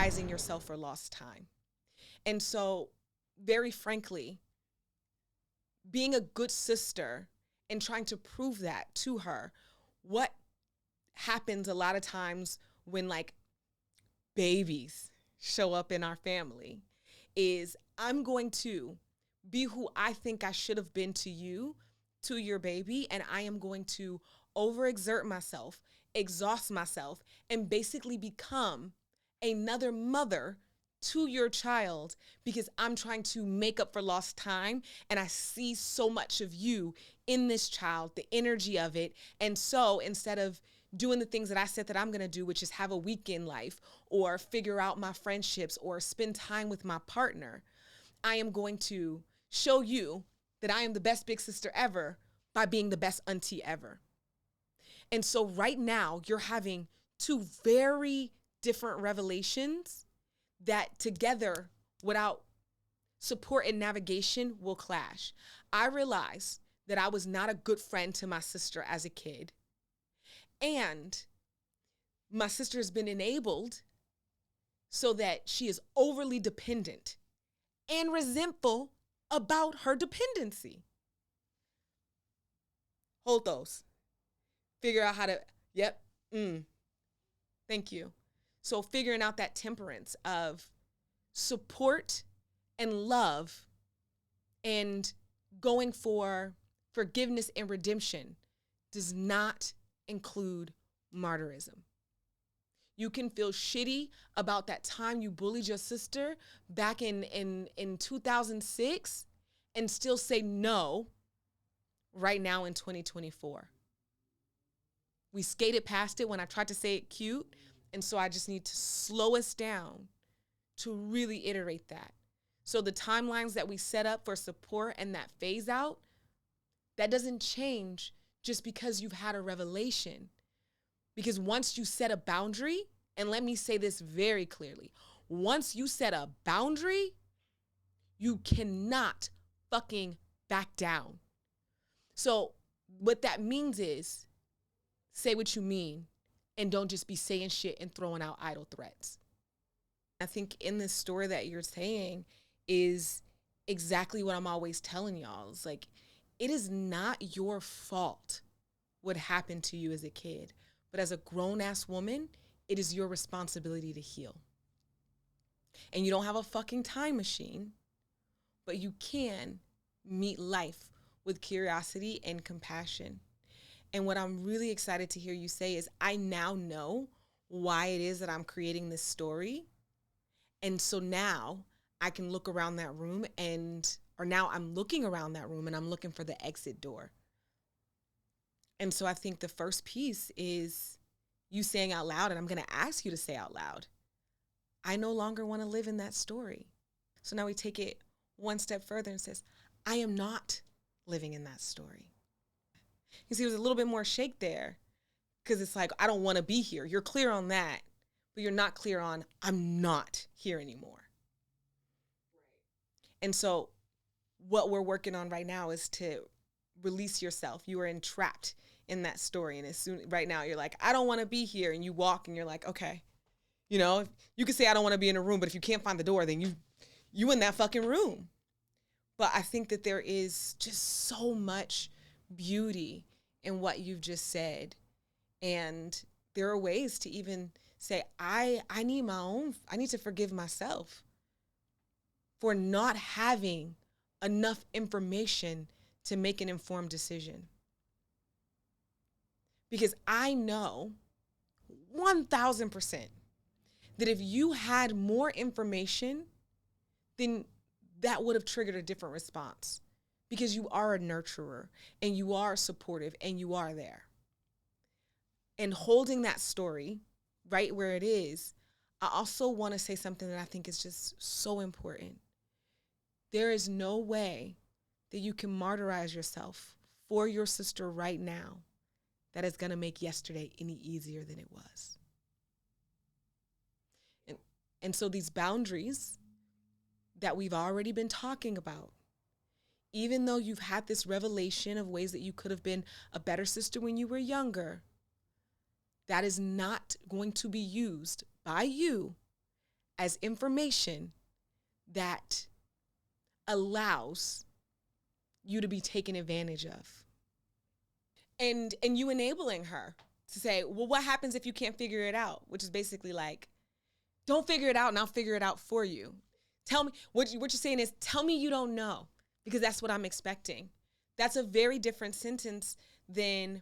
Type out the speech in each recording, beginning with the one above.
chastising yourself for lost time. And so, very frankly, being a good sister and trying to prove that to her, what happens a lot of times when like babies show up in our family is I'm going to be who I think I should have been to you, to your baby, and I am going to overexert myself, exhaust myself, and basically become another mother to your child because I'm trying to make up for lost time, and I see so much of you in this child, the energy of it. And so instead of doing the things that I said that I'm going to do, which is have a weekend life or figure out my friendships or spend time with my partner, I am going to show you that I am the best big sister ever by being the best auntie ever. And so right now you're having two very different revelations that together without support and navigation will clash. I realized that I was not a good friend to my sister as a kid. And my sister has been enabled so that she is overly dependent and resentful about her dependency. Hold those. Figure out how to, thank you. So figuring out that temperance of support and love and going for forgiveness and redemption does not include martyrism. You can feel shitty about that time you bullied your sister back in 2006 and still say no right now in 2024. We skated past it when I tried to say it cute, and so I just need to slow us down to really iterate that. So the timelines that we set up for support and that phase out, that doesn't change just because you've had a revelation. Because once you set a boundary, and let me say this very clearly, once you set a boundary, you cannot fucking back down. So what that means is say what you mean and don't just be saying shit and throwing out idle threats. I think in this story that you're saying is exactly what I'm always telling y'all. It's like, it is not your fault what happened to you as a kid. But as a grown-ass woman, it is your responsibility to heal. And you don't have a fucking time machine, but you can meet life with curiosity and compassion. And what I'm really excited to hear you say is I now know why it is that I'm creating this story. And so now I can look around that room now I'm looking around that room and I'm looking for the exit door. And so I think the first piece is you saying out loud, and I'm going to ask you to say out loud, I no longer want to live in that story. So now we take it one step further and says, I am not living in that story. You see, there's a little bit more shake there because it's like, I don't want to be here. You're clear on that, but you're not clear on, I'm not here anymore. Right. And so what we're working on right now is to release yourself. You are entrapped in that story. And right now you're like, I don't want to be here. And you walk and you're like, okay, you could say, I don't want to be in a room, but if you can't find the door, then you in that fucking room. But I think that there is just so much beauty in what you've just said. And there are ways to even say, I need to forgive myself for not having enough information to make an informed decision. Because I know 1,000% that if you had more information, then that would have triggered a different response. Because you are a nurturer and you are supportive and you are there. And holding that story right where it is, I also want to say something that I think is just so important. There is no way that you can martyrize yourself for your sister right now that is going to make yesterday any easier than it was. And so these boundaries that we've already been talking about, even though you've had this revelation of ways that you could have been a better sister when you were younger, that is not going to be used by you as information that allows you to be taken advantage of. And you enabling her to say, well, what happens if you can't figure it out? Which is basically like, don't figure it out and I'll figure it out for you. Tell me, what you're saying is, tell me you don't know, because that's what I'm expecting. That's a very different sentence than,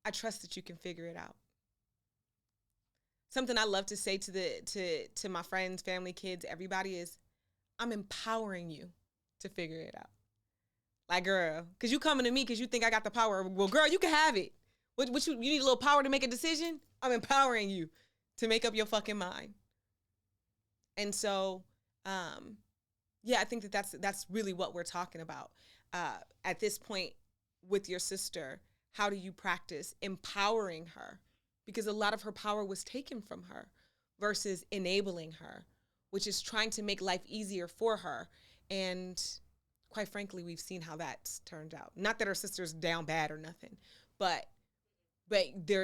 I trust that you can figure it out. Something I love to say to my friends, family, kids, everybody is, I'm empowering you to figure it out. Like, girl, because you coming to me because you think I got the power. Well, girl, you can have it. What you need a little power to make a decision? I'm empowering you to make up your fucking mind. And so, I think that's really what we're talking about. At this point with your sister, how do you practice empowering her? Because a lot of her power was taken from her versus enabling her, which is trying to make life easier for her. And quite frankly, we've seen how that's turned out. Not that her sister's down bad or nothing, but there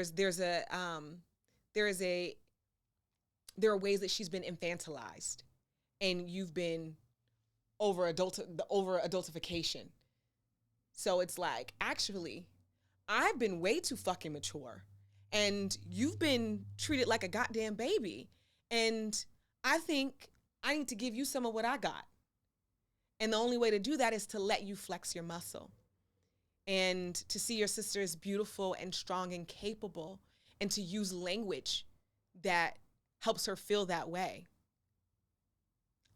are ways that she's been infantilized, and you've been over adultification. So it's like, actually, I've been way too fucking mature, and you've been treated like a goddamn baby. And I think I need to give you some of what I got. And the only way to do that is to let you flex your muscle and to see your sister as beautiful and strong and capable, and to use language that helps her feel that way.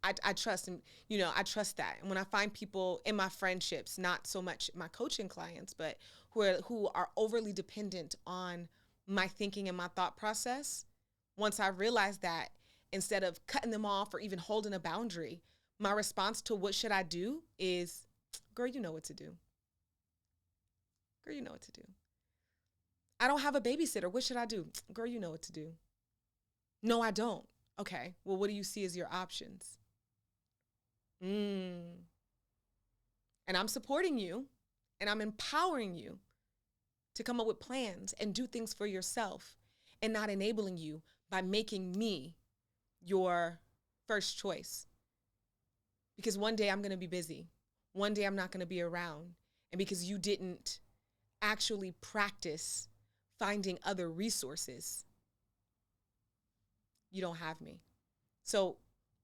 I trust, and I trust that. And when I find people in my friendships, not so much my coaching clients, but who are overly dependent on my thinking and my thought process, once I realize that, instead of cutting them off or even holding a boundary, my response to what should I do is, girl, you know what to do. Girl, you know what to do. I don't have a babysitter. What should I do? Girl, you know what to do. No, I don't. Okay, well, what do you see as your options? And I'm supporting you, and I'm empowering you to come up with plans and do things for yourself, and not enabling you by making me your first choice. Because one day I'm going to be busy. One day I'm not going to be around. And because you didn't actually practice finding other resources, you don't have me. So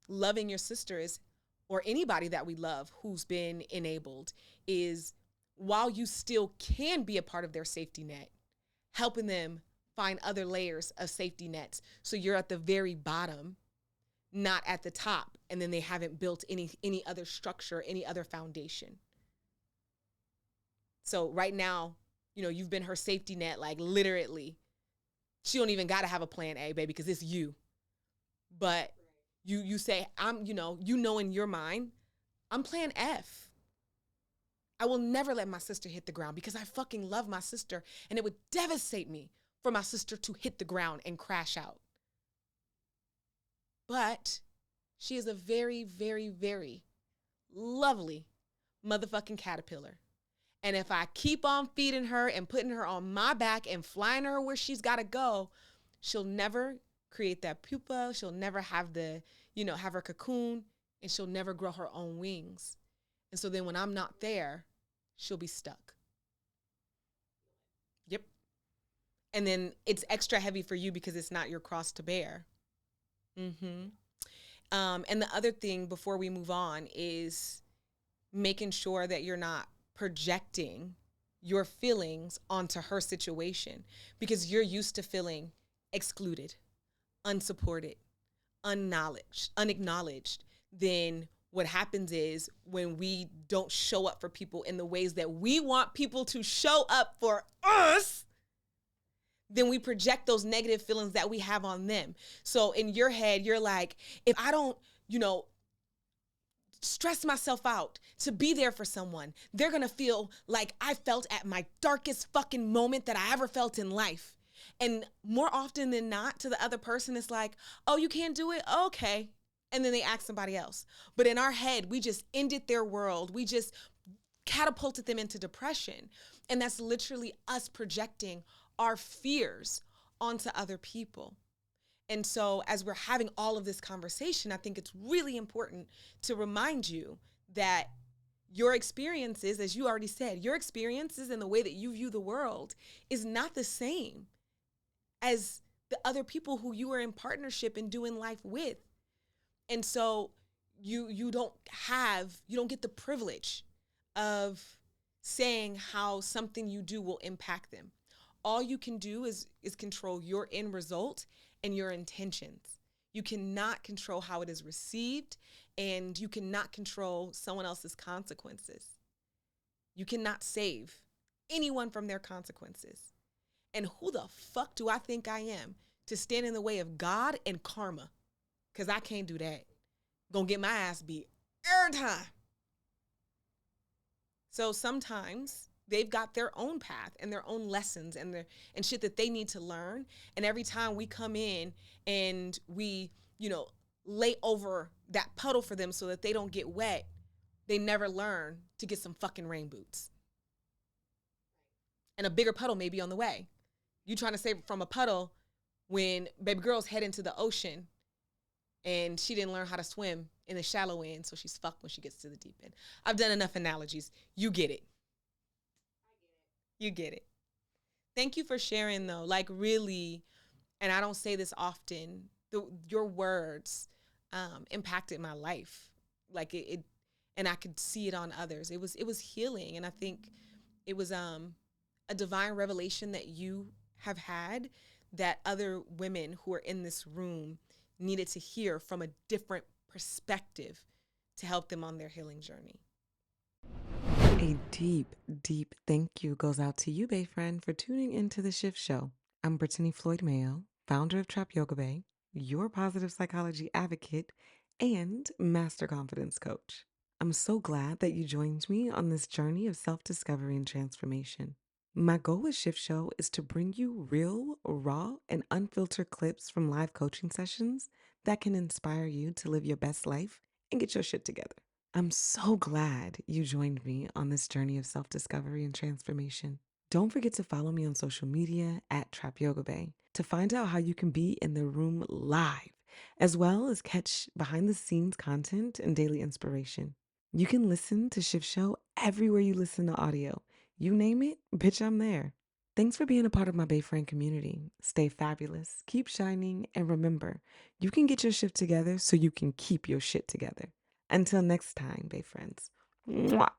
loving your sister is, or anybody that we love who's been enabled, is, while you still can be a part of their safety net, helping them find other layers of safety nets. So you're at the very bottom, not at the top, and then they haven't built any other structure, any other foundation. So right now, you've been her safety net, like literally. She don't even got to have a plan A, baby, because it's you. But you say, in your mind, I'm plan F. I will never let my sister hit the ground, because I fucking love my sister, and it would devastate me for my sister to hit the ground and crash out. But she is a very, very, very lovely motherfucking caterpillar. And if I keep on feeding her and putting her on my back and flying her where she's got to go, she'll never create that pupa. She'll never have have her cocoon, and she'll never grow her own wings. And so then when I'm not there, she'll be stuck. Yep. And then it's extra heavy for you because it's not your cross to bear. And the other thing before we move on is making sure that you're not projecting your feelings onto her situation, because you're used to feeling excluded, unsupported, unacknowledged. Then what happens is, when we don't show up for people in the ways that we want people to show up for us, then we project those negative feelings that we have on them. So in your head, you're like, if I don't, stress myself out to be there for someone, they're going to feel like I felt at my darkest fucking moment that I ever felt in life. And more often than not, to the other person, it's like, oh, you can't do it? Okay. And then they ask somebody else. But in our head, we just ended their world. We just catapulted them into depression. And that's literally us projecting our fears onto other people. And so as we're having all of this conversation, I think it's really important to remind you that your experiences, as you already said, your experiences and the way that you view the world is not the same as the other people who you are in partnership and doing life with. And so you don't get the privilege of saying how something you do will impact them. All you can do is control your end result and your intentions. You cannot control how it is received, and you cannot control someone else's consequences. You cannot save anyone from their consequences. And who the fuck do I think I am to stand in the way of God and karma? Because I can't do that. Gonna get my ass beat every time. So sometimes they've got their own path and their own lessons and shit that they need to learn. And every time we come in and we, lay over that puddle for them so that they don't get wet, they never learn to get some fucking rain boots. And a bigger puddle may be on the way. You trying to save from a puddle when baby girl's head into the ocean and she didn't learn how to swim in the shallow end, so she's fucked when she gets to the deep end. I've done enough analogies. You get it. You get it. Thank you for sharing, though. Like, really, and I don't say this often, your words impacted my life. Like, it, and I could see it on others. It was healing, and I think it was a divine revelation that you have had that other women who are in this room needed to hear from a different perspective to help them on their healing journey. A deep, deep thank you goes out to you, BaeFriend, for tuning into the Shift Show. I'm Britteny Floyd-Mayo, founder of Trap Yoga Bae, your positive psychology advocate, and master confidence coach. I'm so glad that you joined me on this journey of self-discovery and transformation. My goal with Shift Show is to bring you real, raw, and unfiltered clips from live coaching sessions that can inspire you to live your best life and get your shit together. I'm so glad you joined me on this journey of self-discovery and transformation. Don't forget to follow me on social media at Trap Yoga Bae to find out how you can be in the room live, as well as catch behind-the-scenes content and daily inspiration. You can listen to Shift Show everywhere you listen to audio. You name it, bitch, I'm there. Thanks for being a part of my BaeFriend community. Stay fabulous, keep shining, and remember, you can get your shift together so you can keep your shit together. Until next time, BaeFriends. Mwah.